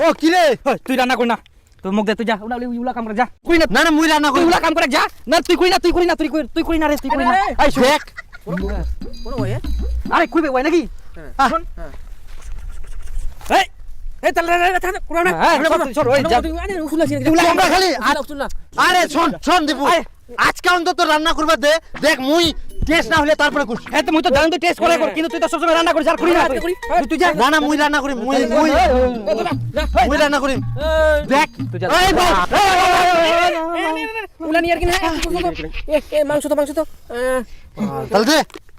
ও কি রে তুই রান্না কর না তুই মুখ দে তুই যা উলা কাম করে যা কই না না মুই রান্না করি উলা কাম করে যা না তুই করি না তুই করি না তুই করি না রে তুই করি না আই দেখ কোন ওয়ে আরে কইবে ওই নাকি শুন এই এই তাহলে কোন না সর ওই যা আরে উফুলা ছিল আমরা খালি উফুলা আরে শোন দীপু আজকে অন্তত রান্না করবা দে দেখ মুই টেস্ট না হলে তারপরে কুছ হ্যাঁ তুই তো জান তুই টেস্ট করে কিন্তু তুই তো সবসময় রান্না করিস আর করি না তুই যা না না মুই রান্না করি মুই রান্না করি দেখ তুই যা এই বাপ উলা নিয়ে আর কি না এ মাংস তো তাহলে দে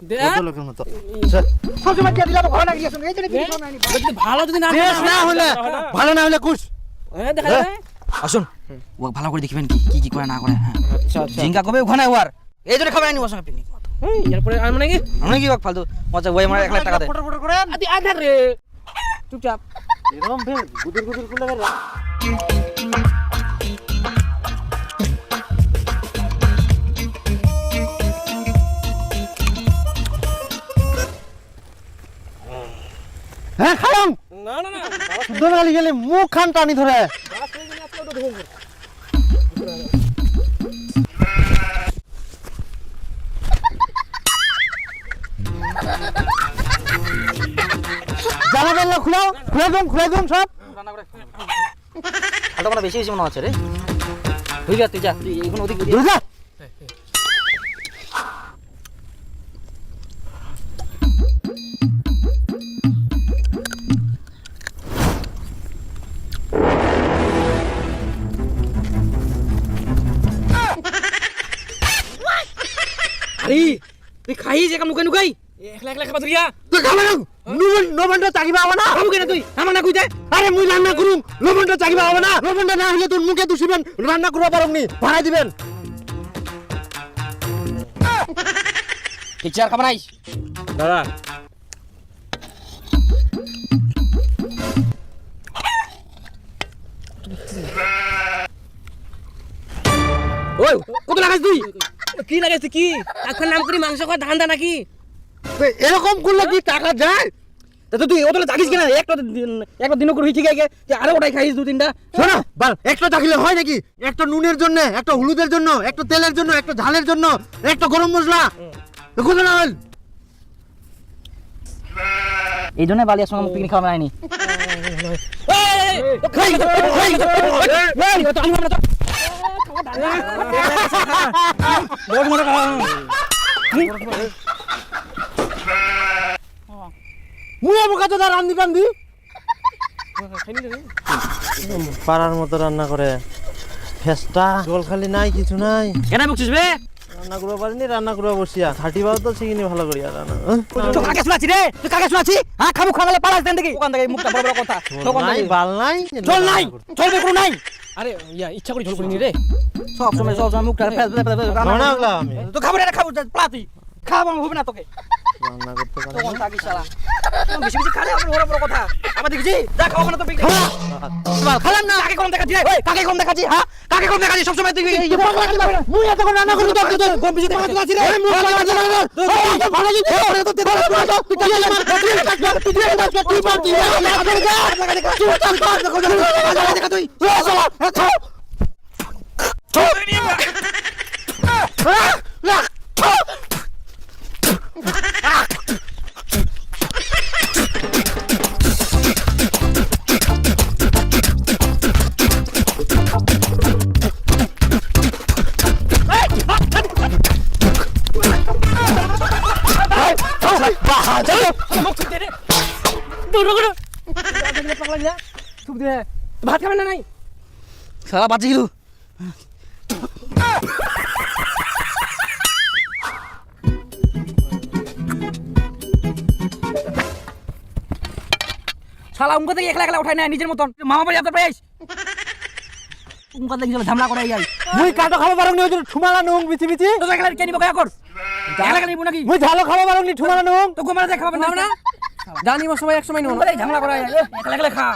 দে কত লোকের মতো সবসময় দিয়ে দিলাম ঘরে লাগিয়ে শুন এই যে ভালো যদি না টেস্ট না হলে ভালো না হলে কুছ দেখা আসুন ও ভালো করে দেখিবেন কি করে না করে হ্যাঁ আচ্ছা আচ্ছা জিঙ্গা কবে ওখানে ওয়ার এই জন্য খাবার আনি ওর সঙ্গে পিকনিক মতো এরপরে আর মানে কি আমি কি ফালতু মজা ওই আমার 1 লাখ টাকা দে ফটো করে আদি আধার রে চুপচাপ এরকম ফের গুদুর করে লাগা হ্যাঁ খালাম না না না দোনালি গেলে মুখ খান টানি ধরে জানা গেল খুলে দম সব আটা বেশি মনে হচ্ছে রে তুই যা তুই এখন ওদিক বুঝলা আরে তুই খাই যে কাম লুকাই একলা খাবা ধরিয়া তুই খাবে না লবণটা চাকিবা হবে না খাবো কেন তুই আমার না কইতে আরে মুই রান্না করুম লবণটা চাকিবা হবে না লবণটা না হলে তোর মুখে দুষিবেন রান্না করবা পারমনি ভাড়া দিবেন ঠিক খাবার আইস দাদা ওই কত লাগাস তুই কি লাগাইছে কি এখন নাম করি মাংস খাওয়া ধান্দা নাকি এরকম করলে কি টাকা যায় তো তুই ওতলে থাকিস কিনা একটা দিন করে ঠিক আছে আরে ওটাই খাইস 2-3টা শোনো বাল একটা চাকিলে হয় নাকি একটা নুনের জন্য একটা হলুদের জন্য একটা তেলের জন্য একটা ঝালের জন্য একটা গরম মশলা কোথায় না হল এই জন্য বালিয়ার সঙ্গে পিকনিক খাওয়া হয়নি মুয়ে বোকা তো রান্দি টান্দি পাড়ার মতো রান্না করে ফেস্টা জল খালি নাই কিছু নাই কেন বকছিস বে রান্না করবো পারিনি রান্না করবো বসিয়া খাটিবাও তো শিখিনি ভালো করিয়া রান্না তো কাকে শোনাচ্ছি রে তুই কাকে শোনাচ্ছি হ্যাঁ খাবো খাওয়ালে পালাস দেন দেখি ওখান থেকে মুখটা বড় বড় কথা নাই বাল নাই চল নাই চলবে কোনো নাই আরে ইয়া ইচ্ছা করে ঝোল করিনি রে সব সময় মুখটা না ওগুলা আমি তো খাবো রে খাবো প্লা তুই খাবো হবে না তোকে রান্না করতে পারি তখন থাকিস শালা বেশি বেশি খালে আমার বড় বড় কথা আবার দেখছি যা খাবো না তো পিকনিক খালাম না কাকে কোন দেখাচ্ছি রে কাকে কোন দেখাচ্ছি হ্যাঁ কাকে কোন দেখাচ্ছি সব সময় তুই মুই এত করে রান্না করি তো কম বেশি টাকা দিলাছি রে মুই ভালো লাগে তো ভালো লাগে তো তুই কি আমার তুই তুই ভাত খাবেন না নাই শালা বাঁচি গেলু শালা উনকা থেকে একলা একলা উঠাই না নিজের মতন মামা বাড়ি আপনার প্রাইস উনকা থেকে ঝামলা করে যাই মুই কাটো খাবো পারং নি ওই ঠুমালা নুং বিচি বিচি তো একলা কেনি বকা কর একলা কেনি নাকি মুই ঝালো খাবো পারং নি ঠুমালা নুং তো গোমারা দেখা পাবেন না জানি ও সময় এক সময় নো ঝামলা করে একলা একলা খা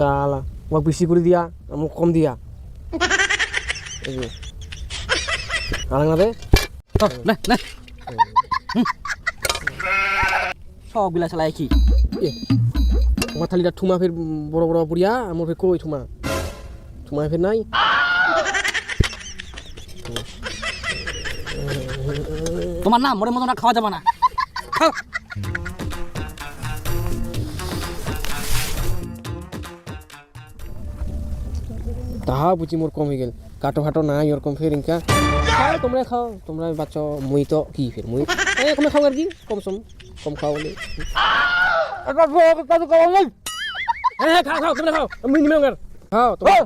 শালা আমাকে বেশি করে দিয়া আমাকে কম দিয়া এই যে আলাদা না দে না না সব বিলা চালাই কি আমার থালিটা ঠুমা ফের বড় বড় পুরিয়া আমার ফের কই ঠুমা ঠুমা ফের নাই তোমার না মরে মতো না খাওয়া যাবে না খাও তাহা বুঝি মোর কম হয়ে গেল কাটো ফাটো নাই ওরকম ফের ইনকা খাও তোমরা খাও তোমরা বাচ্চা মুই তো কি ফের মুই কমে খাও আর কি কম সম কম খাও বলে হ্যাঁ খাও খাও তোমরা খাও আমি নিমে খাও তোমরা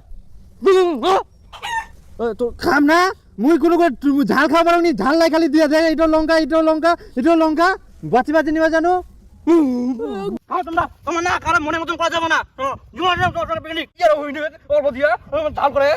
তো খাম না মুই কোনো ঝাল খাওয়া পারি ঝাল নাই খালি দিয়ে দে এটাও লঙ্কা এটাও লঙ্কা এটাও লঙ্কা বাঁচি বাঁচি নিবা জানো খাও তোমরা তোমার না কারো মনে মতন করা যাবে না কি আর হইনি ওর দিয়া ঝাল করে